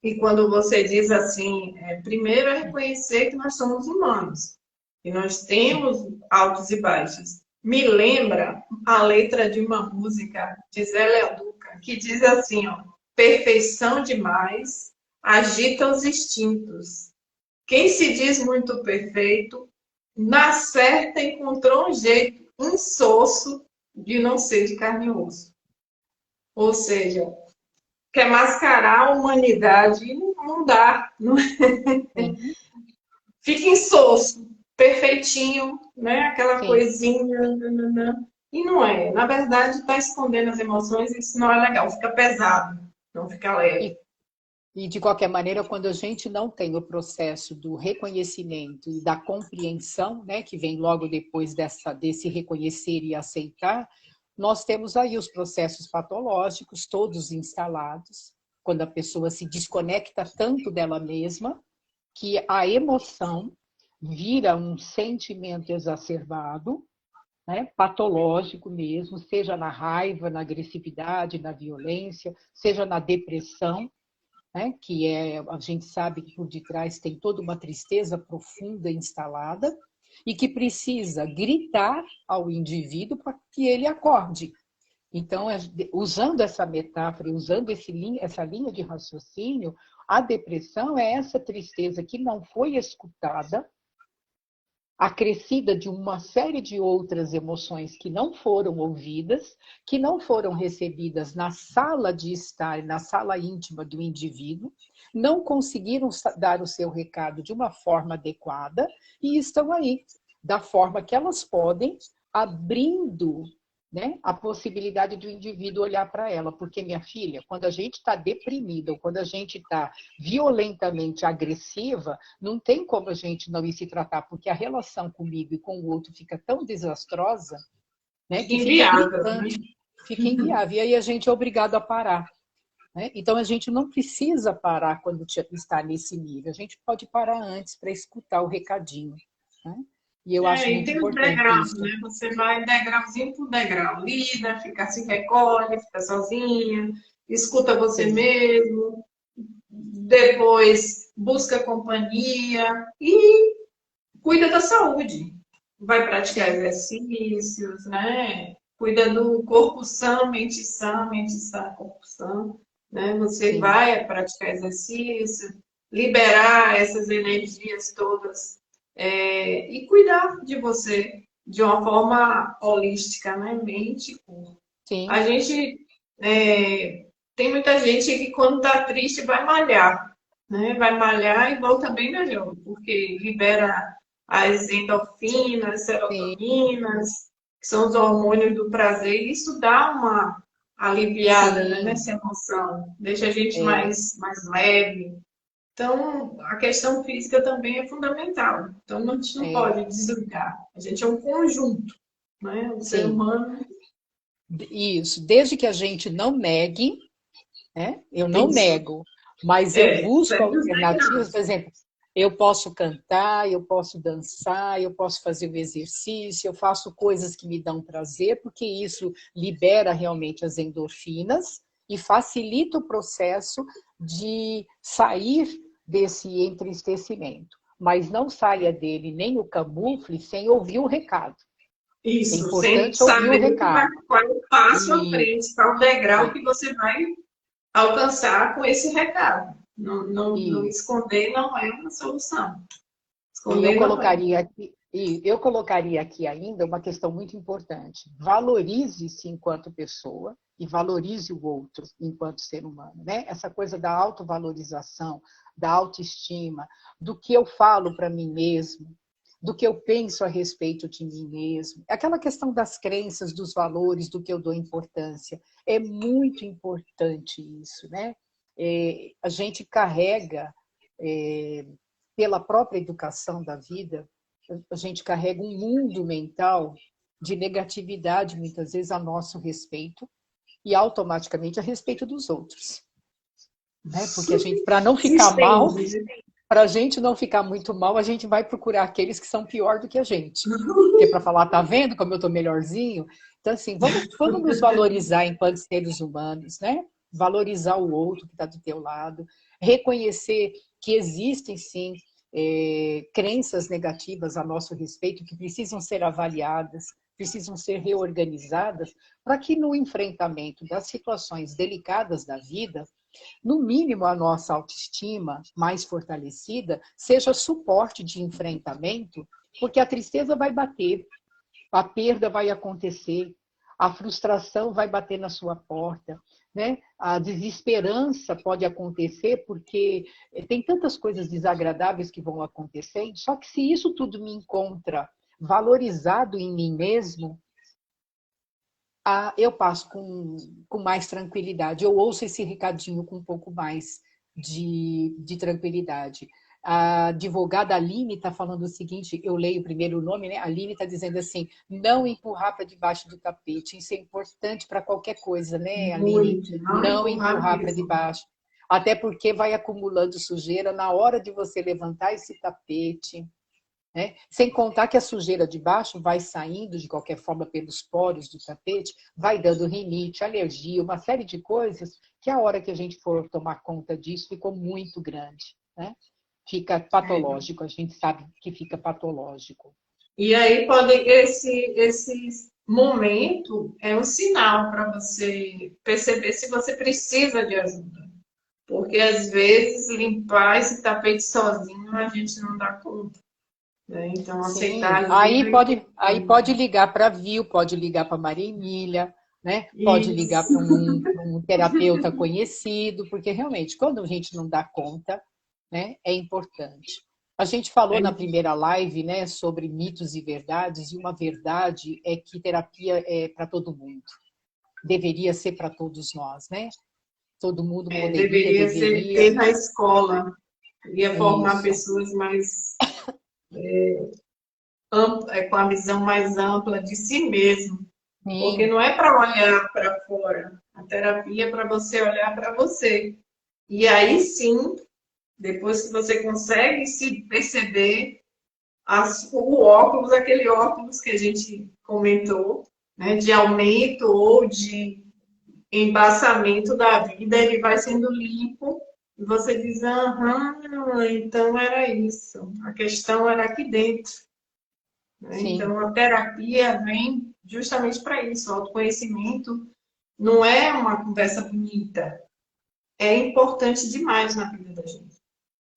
E quando você diz assim, primeiro é reconhecer que nós somos humanos, que nós temos altos e baixos. Me lembra a letra de uma música de Zé Leduca, que diz assim, ó, perfeição demais agita os instintos. Quem se diz muito perfeito, na certa encontrou um jeito, um soço de não ser de carne e osso. Ou seja, quer mascarar a humanidade e não dá. Não Sim, fica insosso, perfeitinho, né? Aquela sim. coisinha. Nananã. E não é. Na verdade, está escondendo as emoções e isso não é legal. Fica pesado, não fica leve. E, e, de qualquer maneira, quando a gente não tem o processo do reconhecimento e da compreensão, né, que vem logo depois desse reconhecer e aceitar, nós temos aí os processos patológicos todos instalados, quando a pessoa se desconecta tanto dela mesma, que a emoção vira um sentimento exacerbado, né, patológico mesmo, seja na raiva, na agressividade, na violência, seja na depressão, né, que a gente sabe que por detrás tem toda uma tristeza profunda instalada e que precisa gritar ao indivíduo para que ele acorde. Então, usando essa metáfora, usando essa linha de raciocínio, a depressão é essa tristeza que não foi escutada, acrescida de uma série de outras emoções que não foram ouvidas, que não foram recebidas na sala de estar, na sala íntima do indivíduo, não conseguiram dar o seu recado de uma forma adequada e estão aí, da forma que elas podem, abrindo, né, a possibilidade do indivíduo olhar para ela. Porque, minha filha, quando a gente está deprimida ou quando a gente está violentamente agressiva, não tem como a gente não ir se tratar, porque a relação comigo e com o outro fica tão desastrosa, né, que fica Inviável, né? gritante, fica inviável. E aí a gente é obrigado a parar. Né? Então, a gente não precisa parar quando está nesse nível. A gente pode parar antes para escutar o recadinho. Né? E eu acho E muito tem os importante degraus, isso. né? Você vai degrauzinho por degrau. Lida, fica, se recolhe, fica sozinha, escuta você Sim, mesmo, depois busca companhia e cuida da saúde. Vai praticar sim, exercícios, né? Cuida do corpo sã, mente sã, corpo sã. Né? Você sim. vai praticar exercício, liberar essas energias todas e cuidar de você de uma forma holística, né? Mente e corpo. A Sim, gente tem muita gente que quando está triste vai malhar, né? Vai malhar e volta bem melhor, porque libera as endorfinas, sim, serotoninas, que são os hormônios do prazer, e isso dá uma aliviada, né, sim. nessa emoção, deixa a gente É, mais leve. Então, a questão física também é fundamental. Então, a gente não é, pode desligar. A gente é um conjunto, né? O ser sim. humano. Isso. Desde que a gente não negue, né? Eu não Isso. nego, mas eu busco Segue os alternativas. Por degraus. exemplo, eu posso cantar, eu posso dançar, eu posso fazer o exercício, eu faço coisas que me dão prazer, porque isso libera realmente as endorfinas e facilita o processo de sair desse entristecimento. Mas não saia dele nem o camufle sem ouvir o recado. É Isso, sem importante ouvir o saber que recado. qual é o passo à E frente, qual é o degrau é, que você vai alcançar com esse recado. Não isso. esconder não é uma solução. E eu Esconder não é. colocaria aqui, ainda uma questão muito importante. Valorize-se enquanto pessoa e valorize o outro enquanto ser humano, né? Essa coisa da autovalorização, da autoestima, do que eu falo para mim mesmo, do que eu penso a respeito de mim mesmo. Aquela questão das crenças, dos valores, do que eu dou importância. É muito importante isso, né? A gente carrega pela própria educação da vida, a gente carrega um mundo mental de negatividade, muitas vezes, a nosso respeito e automaticamente a respeito dos outros. Né? Porque a gente, para não Se ficar mal, estende. para a gente não ficar muito mal, a gente vai procurar aqueles que são pior do que a gente. Que é para falar, tá vendo como eu estou melhorzinho? Então, assim, vamos nos valorizar enquanto seres humanos, né? Valorizar o outro que está do teu lado, reconhecer que existem, sim, crenças negativas a nosso respeito que precisam ser avaliadas, precisam ser reorganizadas, para que no enfrentamento das situações delicadas da vida, no mínimo, a nossa autoestima mais fortalecida seja suporte de enfrentamento, porque a tristeza vai bater, a perda vai acontecer, a frustração vai bater na sua porta, né? A desesperança pode acontecer, porque tem tantas coisas desagradáveis que vão acontecendo, só que se isso tudo me encontra valorizado em mim mesmo, eu passo com mais tranquilidade. Eu ouço esse recadinho com um pouco mais de tranquilidade. A advogada Aline está falando o seguinte, eu leio primeiro o nome, né? A Aline está dizendo assim, não empurrar para debaixo do tapete. Isso é importante para qualquer coisa, né, Aline? Muito, não Não empurrar empurrar para mesmo. debaixo. Até porque vai acumulando sujeira na hora de você levantar esse tapete, né? Sem contar que a sujeira de baixo vai saindo de qualquer forma pelos poros do tapete, vai dando rinite, alergia, uma série de coisas que a hora que a gente for tomar conta disso ficou muito grande. Né? Fica É. patológico, a gente sabe que fica patológico. E aí esse momento é um sinal para você perceber se você precisa de ajuda. Porque às vezes limpar esse tapete sozinho a gente não dá conta. né? Então, Sim, aceitar a aí vida pode, que aí pode ligar para a Viu, pode ligar para Maria Emília, né? Pode ligar isso. para um terapeuta conhecido, porque realmente, quando a gente não dá conta, né, é importante. A gente falou na primeira live, né, sobre mitos e verdades, e uma verdade é que terapia é para todo mundo. Deveria ser para todos nós, né? Todo mundo Deveria ser deveria. ter na escola, ia formar Isso. pessoas mais com a visão mais ampla de si mesmo, porque Sim, não é para olhar para fora, a terapia é para você olhar para você. E aí sim, depois que você consegue se perceber, o óculos, aquele óculos que a gente comentou, né, de aumento ou de embaçamento da vida, ele vai sendo limpo e você diz, aham, então era isso. A questão era aqui dentro, né? sim. Então a terapia vem justamente para isso. O autoconhecimento não é uma conversa bonita, é importante demais na vida da gente.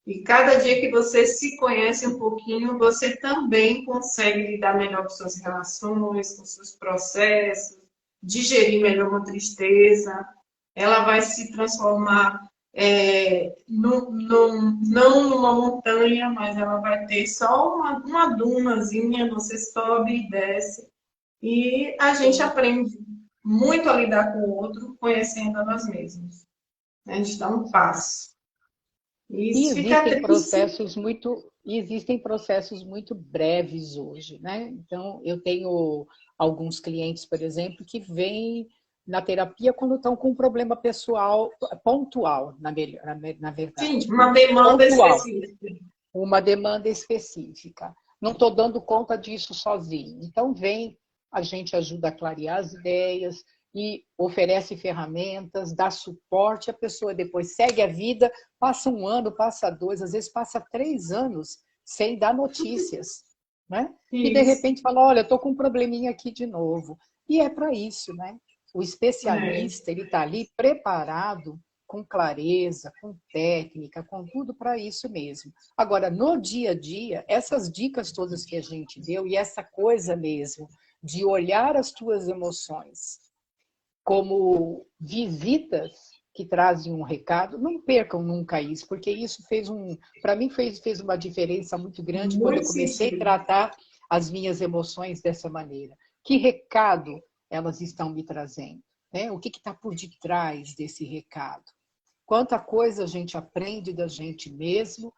E cada dia que você se conhece um pouquinho, você também consegue lidar melhor com suas relações, com seus processos, digerir melhor uma tristeza. Ela vai se transformar não numa montanha, mas ela vai ter só uma dunazinha, você sobe e desce. E a gente Sim. aprende muito a lidar com o outro, conhecendo a nós mesmos. A gente dá um passo. E E isso fica triste. existem processos muito breves hoje, né? Então, eu tenho alguns clientes, por exemplo, que vêm na terapia quando estão com um problema pessoal pontual, na Sim, verdade. uma demanda Pontual, específica. uma demanda específica. Não estou dando conta disso sozinho. Então, vem, a gente ajuda a clarear as ideias e oferece ferramentas, dá suporte, a pessoa depois segue a vida, passa um ano, passa dois, às vezes passa 3 anos sem dar notícias, né? E de Isso. repente fala, olha, estou com um probleminha aqui de novo. E é para isso, né? O É, especialista, ele está ali preparado com clareza, com técnica, com tudo para isso mesmo. Agora, no dia a dia, essas dicas todas que a gente deu e essa coisa mesmo de olhar as tuas emoções como visitas que trazem um recado, não percam nunca isso, porque isso para mim fez uma diferença muito grande quando eu muito comecei a sentido. tratar as minhas emoções dessa maneira. Que recado elas estão me trazendo? Né? O que está por detrás desse recado? Quanta coisa a gente aprende da gente mesmo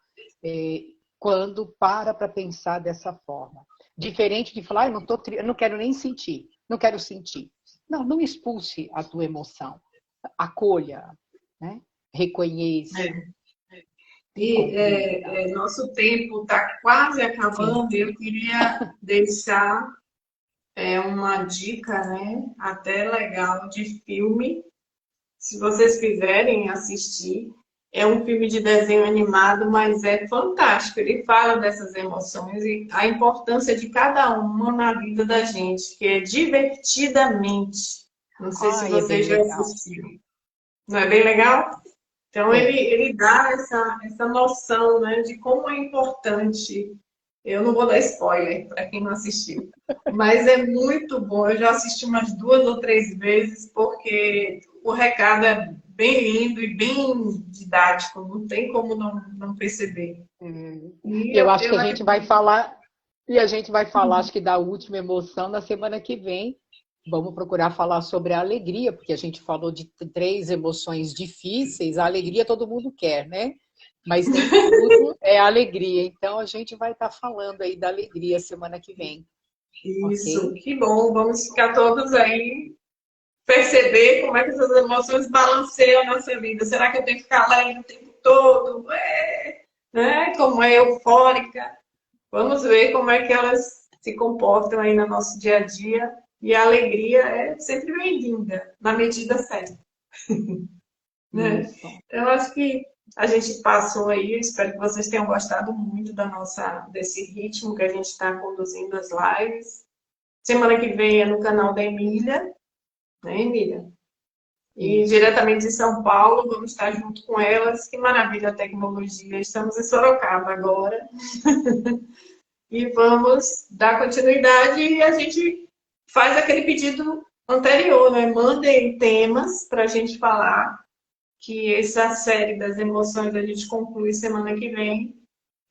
quando para pensar dessa forma. Diferente de falar, eu não quero nem sentir, não quero sentir. Não, não expulse a tua emoção. Acolha, né? Reconheça É. e E compreenda. nosso tempo está quase Sim. acabando. Eu queria deixar uma dica, né? Até legal de filme. Se vocês quiserem assistir, é um filme de desenho animado, mas é fantástico. Ele fala dessas emoções e a importância de cada uma na vida da gente, que é Divertidamente. Não sei se Ai, é vocês bem já legal. assistiram. Não é bem legal? Então, É. ele dá essa noção, né, de como é importante. Eu não vou dar spoiler para quem não assistiu, mas é muito bom. Eu já assisti umas 2 ou 3 vezes, porque o recado é bem lindo e bem didático, não tem como não perceber. E Eu acho que eu a gente vai acredito. falar, e a gente vai falar, acho que da última emoção na semana que vem. Vamos procurar falar sobre a alegria, porque a gente falou de 3 emoções difíceis. A alegria todo mundo quer, né? Mas nem tudo é alegria. Então a gente vai estar falando aí da alegria semana que vem, Isso, ok? que bom. Vamos ficar todos aí perceber como é que essas emoções balanceiam a nossa vida. Será que eu tenho que ficar alegre o tempo todo? Né? Como é eufórica? Vamos ver como é que elas se comportam aí no nosso dia a dia. E a alegria é sempre bem-vinda, na medida certa, né? Isso. Então, eu acho que a gente passou aí, eu espero que vocês tenham gostado muito desse ritmo que a gente está conduzindo as lives. Semana que vem é no canal da Emília, né, Emília? E Isso. diretamente de São Paulo, vamos estar junto com elas. Que maravilha a tecnologia. Estamos em Sorocaba agora. e vamos dar continuidade e a gente faz aquele pedido anterior, né? Mandem temas para a gente falar, que essa série das emoções a gente conclui semana que vem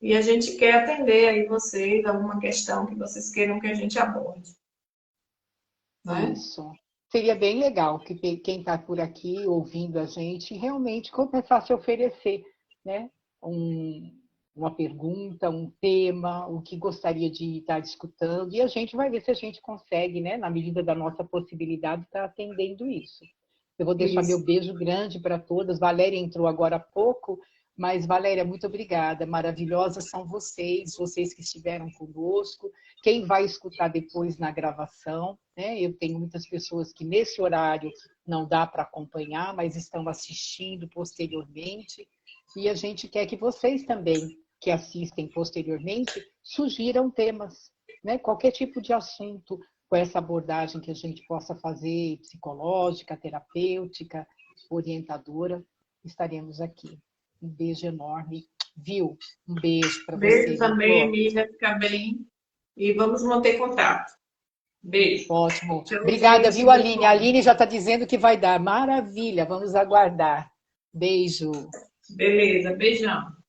e a gente quer atender aí vocês, alguma questão que vocês queiram que a gente aborde. Né? Isso. Seria bem legal que quem está por aqui ouvindo a gente realmente começasse a oferecer, né, uma pergunta, um tema, o que gostaria de estar escutando, e a gente vai ver se a gente consegue, né, na medida da nossa possibilidade, estar atendendo isso. Eu vou deixar meu beijo grande para todas. Valéria entrou agora há pouco, mas, Valéria, muito obrigada. Maravilhosas são vocês que estiveram conosco. Quem vai escutar depois na gravação, né? Eu tenho muitas pessoas que nesse horário não dá para acompanhar, mas estão assistindo posteriormente. E a gente quer que vocês também, que assistem posteriormente, sugiram temas, né? Qualquer tipo de assunto com essa abordagem que a gente possa fazer, psicológica, terapêutica, orientadora, estaremos aqui. Um beijo enorme. Viu? Um beijo para você. Beijo também, Emília. Fica bem. E vamos manter contato. Beijo. Ótimo. Tchau, Obrigada, gente. viu, Aline? A Aline já está dizendo que vai dar. Maravilha. Vamos aguardar. Beijo. Beleza. Beijão.